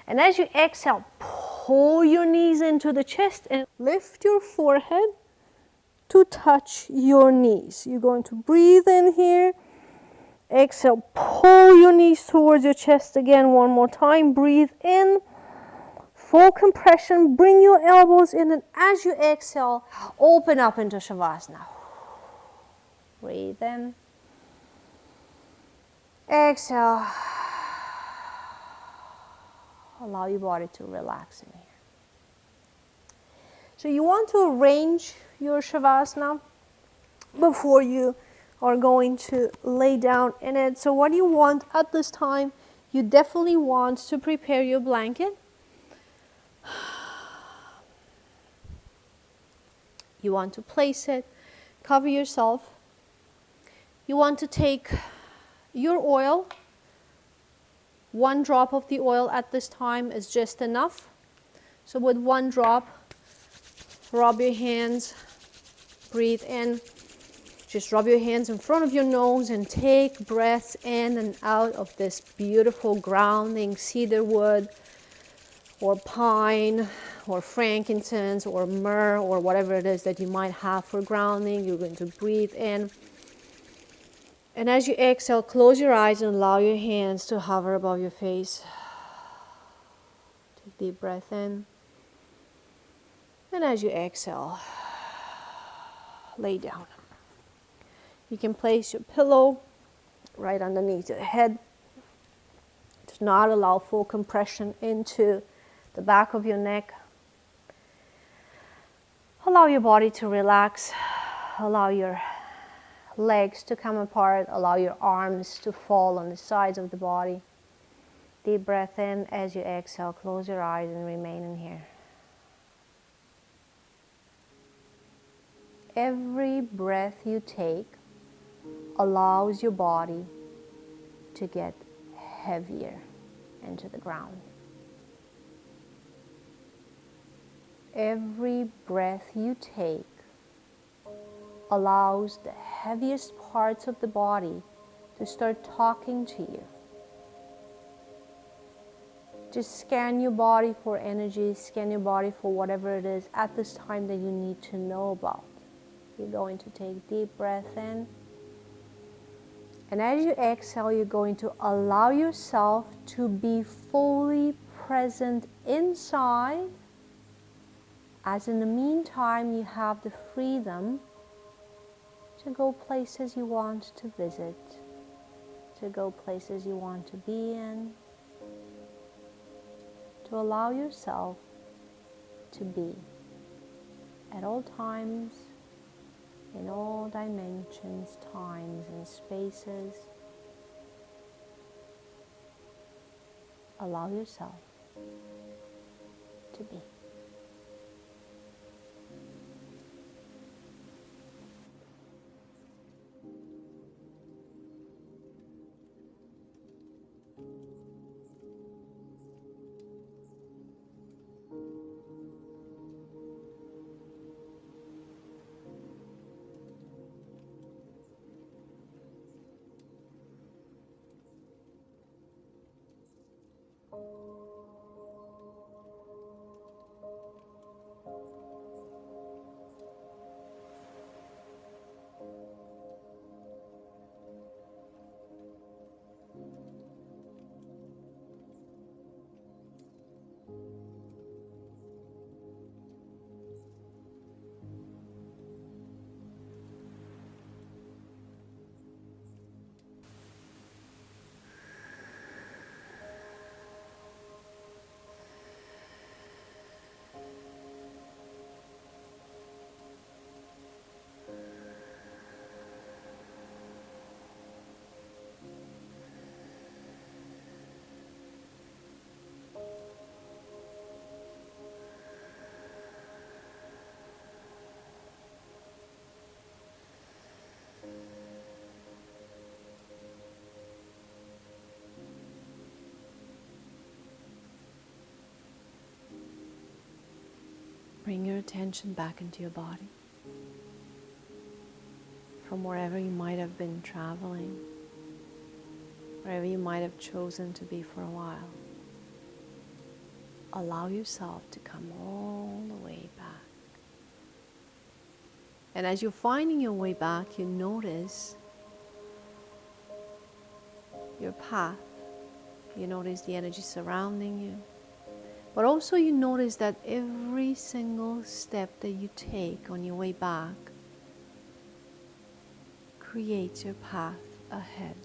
and as you exhale, pull your knees into the chest and lift your forehead to touch your knees. You're going to breathe in here. Exhale, pull your knees towards your chest again one more time. Breathe in. Full compression, bring your elbows in, and as you exhale, open up into Shavasana. Breathe in. Exhale. Allow your body to relax in here. So you want to arrange your Shavasana before you are going to lay down in it. So what you want at this time, you definitely want to prepare your blanket. You want to place it, cover yourself. You want to take your oil. One drop of the oil at this time is just enough. So with one drop, rub your hands, breathe in. Just rub your hands in front of your nose and take breaths in and out of this beautiful grounding cedar wood or pine or frankincense or myrrh or whatever it is that you might have for grounding. You're going to breathe in. And as you exhale, close your eyes and allow your hands to hover above your face. Take a deep breath in. And as you exhale, lay down. You can place your pillow right underneath your head. Do not allow full compression into the back of your neck. Allow your body to relax. Allow your legs to come apart. Allow your arms to fall on the sides of the body. Deep breath in. As you exhale, close your eyes and remain in here. Every breath you take allows your body to get heavier into the ground. Every breath you take allows the heaviest parts of the body to start talking to you. Just scan your body for energy, scan your body for whatever it is at this time that you need to know about. You're going to take deep breath in. And as you exhale, you're going to allow yourself to be fully present inside, as in the meantime you have the freedom to go places you want to visit, to go places you want to be in, to allow yourself to be at all times, in all dimensions, times and spaces. Allow yourself to be. Bring your attention back into your body. From wherever you might have been traveling, wherever you might have chosen to be for a while, allow yourself to come all the way back. And as you're finding your way back, you notice your path. You notice the energy surrounding you. But also you notice that every single step that you take on your way back creates your path ahead.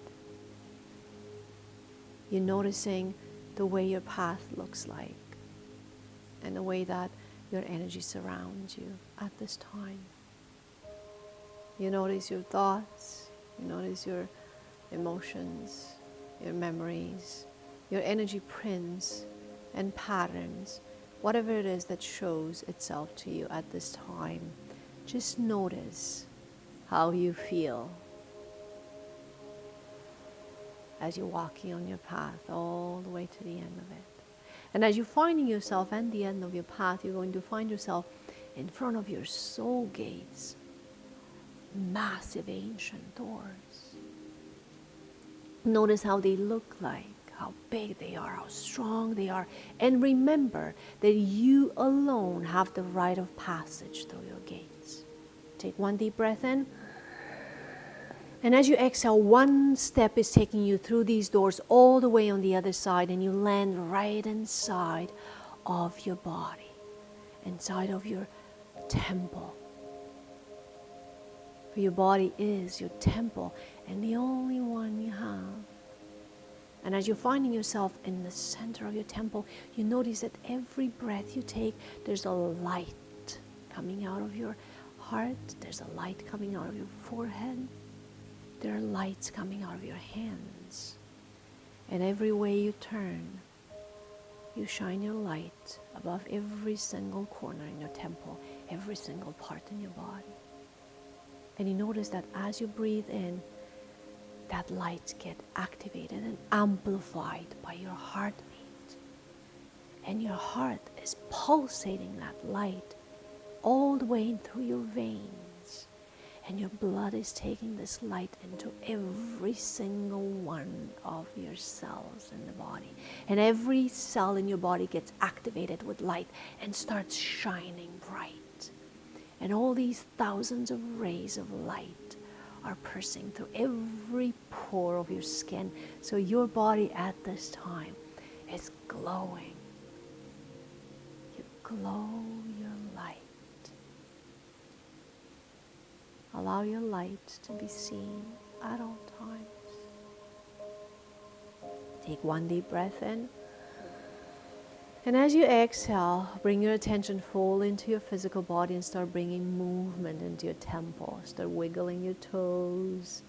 You're noticing the way your path looks like and the way that your energy surrounds you at this time. You notice your thoughts, you notice your emotions, your memories, your energy prints and patterns, whatever it is that shows itself to you at this time. Just notice how you feel as you're walking on your path all the way to the end of it. And as you're finding yourself at the end of your path, you're going to find yourself in front of your soul gates, massive ancient doors. Notice how they look like, how big they are, how strong they are. And remember that you alone have the right of passage through your gates. Take one deep breath in. And as you exhale, one step is taking you through these doors all the way on the other side, and you land right inside of your body, inside of your temple. For your body is your temple and the only one you have. And as you're finding yourself in the center of your temple, you notice that every breath you take, there's a light coming out of your heart. There's a light coming out of your forehead. There are lights coming out of your hands. And every way you turn, you shine your light above every single corner in your temple, every single part in your body. And you notice that as you breathe in, that light get activated and amplified by your heartbeat. And your heart is pulsating that light all the way through your veins. And your blood is taking this light into every single one of your cells in the body. And every cell in your body gets activated with light and starts shining bright. And all these thousands of rays of light are piercing through every pore of your skin. So your body at this time is glowing glow your light. Allow your light to be seen at all times. Take one deep breath in. And as you exhale, bring your attention full into your physical body and start bringing movement into your temple. Start wiggling your toes,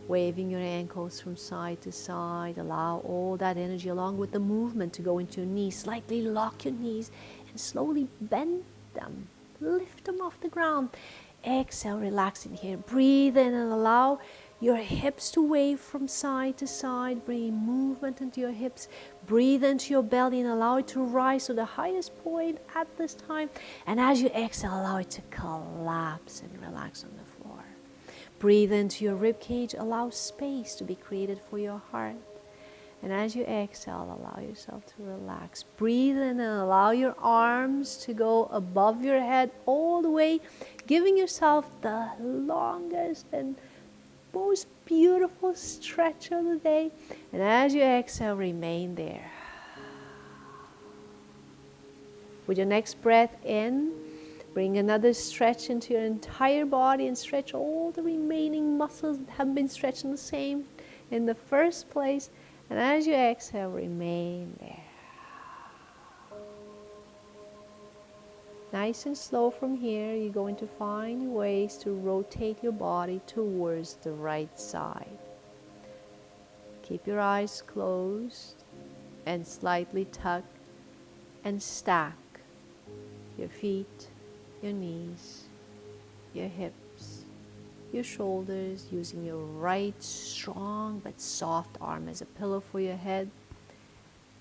waving your ankles from side to side. Allow all that energy along with the movement to go into your knees. Slightly lock your knees and slowly bend them. Lift them off the ground. Exhale, relax in here. Breathe in and allow your hips to wave from side to side, bringing movement into your hips. Breathe into your belly and allow it to rise to the highest point at this time. And as you exhale, allow it to collapse and relax on the floor. Breathe into your rib cage. Allow space to be created for your heart. And as you exhale, allow yourself to relax. Breathe in and allow your arms to go above your head all the way, giving yourself the longest and most beautiful stretch of the day. And as you exhale, remain there. With your next breath in, bring another stretch into your entire body and stretch all the remaining muscles that have been stretched in the same in the first place. And as you exhale, remain there. Nice and slow from here, you're going to find ways to rotate your body towards the right side. Keep your eyes closed and slightly tuck and stack your feet, your knees, your hips, your shoulders, using your right strong but soft arm as a pillow for your head.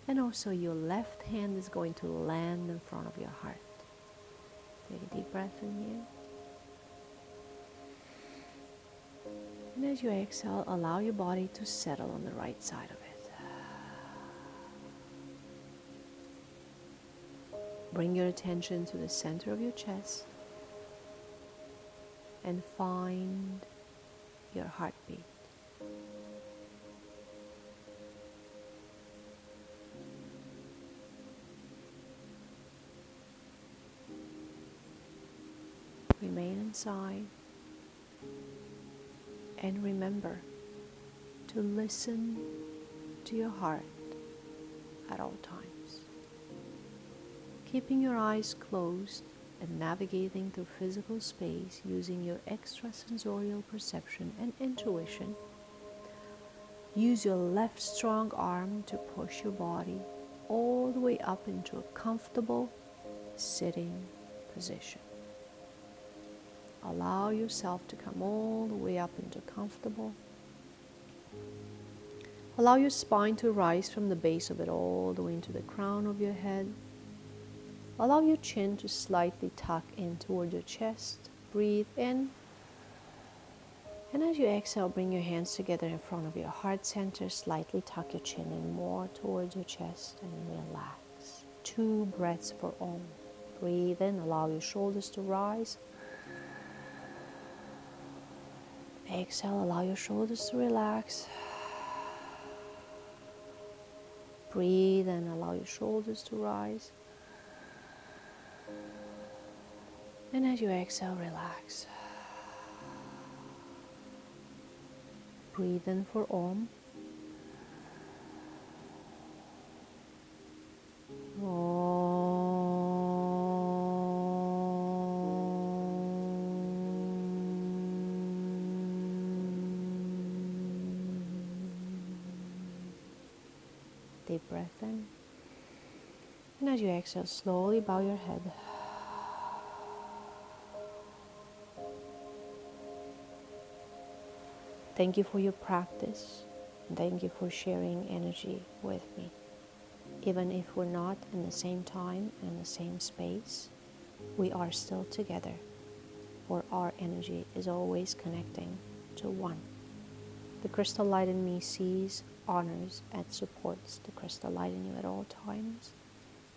And also your left hand is going to land in front of your heart. Take a deep breath in here. And as you exhale, allow your body to settle on the right side of it. Bring your attention to the center of your chest and find your heartbeat. Remain inside and remember to listen to your heart at all times. Keeping your eyes closed and navigating through physical space using your extrasensorial perception and intuition. Use your left strong arm to push your body all the way up into a comfortable sitting position. Allow yourself to come all the way up into comfortable. Allow your spine to rise from the base of it all the way into the crown of your head. Allow your chin to slightly tuck in toward your chest. Breathe in. And as you exhale, bring your hands together in front of your heart center. Slightly tuck your chin in more towards your chest and relax. 2 breaths for Om. Breathe in. Allow your shoulders to rise. Exhale. Allow your shoulders to relax. Breathe and allow your shoulders to rise. And as you exhale, relax. Breathe in for Om. Deep breath in. And as you exhale, slowly bow your head. Thank you for your practice, and thank you for sharing energy with me. Even if we're not in the same time and the same space, we are still together, for our energy is always connecting to one. The crystal light in me sees, honors, and supports the crystal light in you at all times,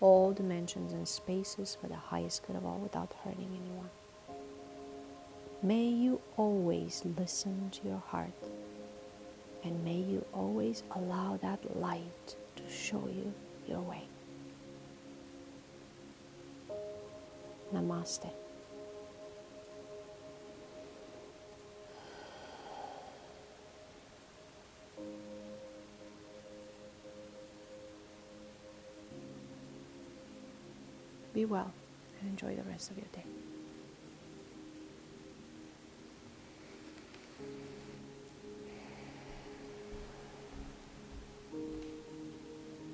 all dimensions and spaces for the highest good of all without hurting anyone. May you always listen to your heart, and may you always allow that light to show you your way. Namaste. Be well and enjoy the rest of your day.